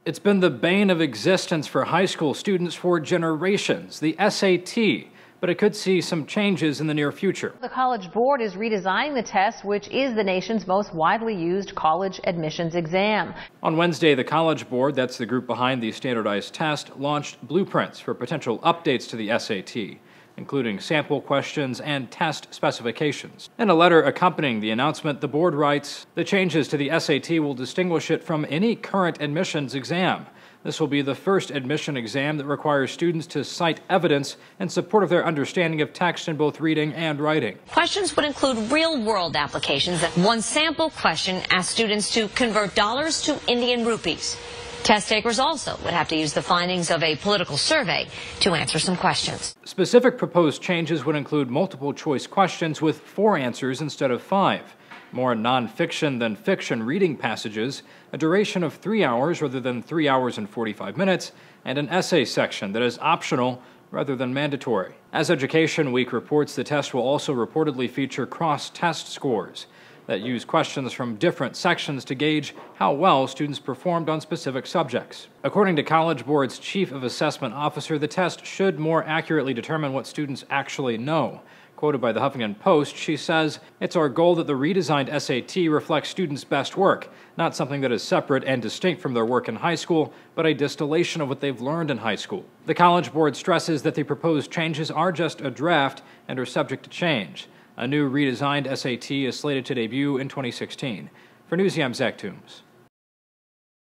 It's been the bane of existence for high school students for generations, the SAT, but it could see some changes in the near future. The College Board is redesigning the test, which is the nation's most widely used college admissions exam. On Wednesday, the College Board, that's the group behind the standardized test, launched blueprints for potential updates to the SAT, including sample questions and test specifications. In a letter accompanying the announcement, the board writes, "The changes to the SAT will distinguish it from any current admissions exam. This will be the first admission exam that requires students to cite evidence in support of their understanding of text in both reading and writing." Questions would include real-world applications. One sample question asked students to convert dollars to Indian rupees. Test takers also would have to use the findings of a political survey to answer some questions. Specific proposed changes would include multiple choice questions with 4 answers instead of 5, more nonfiction than fiction reading passages, a duration of 3 hours rather than 3 hours and 45 minutes, and an essay section that is optional rather than mandatory. As Education Week reports, the test will also reportedly feature cross-test scores that use questions from different sections to gauge how well students performed on specific subjects. According to College Board's Chief of Assessment Officer, the test should more accurately determine what students actually know. Quoted by the Huffington Post, she says, "It's our goal that the redesigned SAT reflects students' best work, not something that is separate and distinct from their work in high school, but a distillation of what they've learned in high school." The College Board stresses that the proposed changes are just a draft and are subject to change. A new redesigned SAT is slated to debut in 2016. For Newsy, I'm Zach Toombs.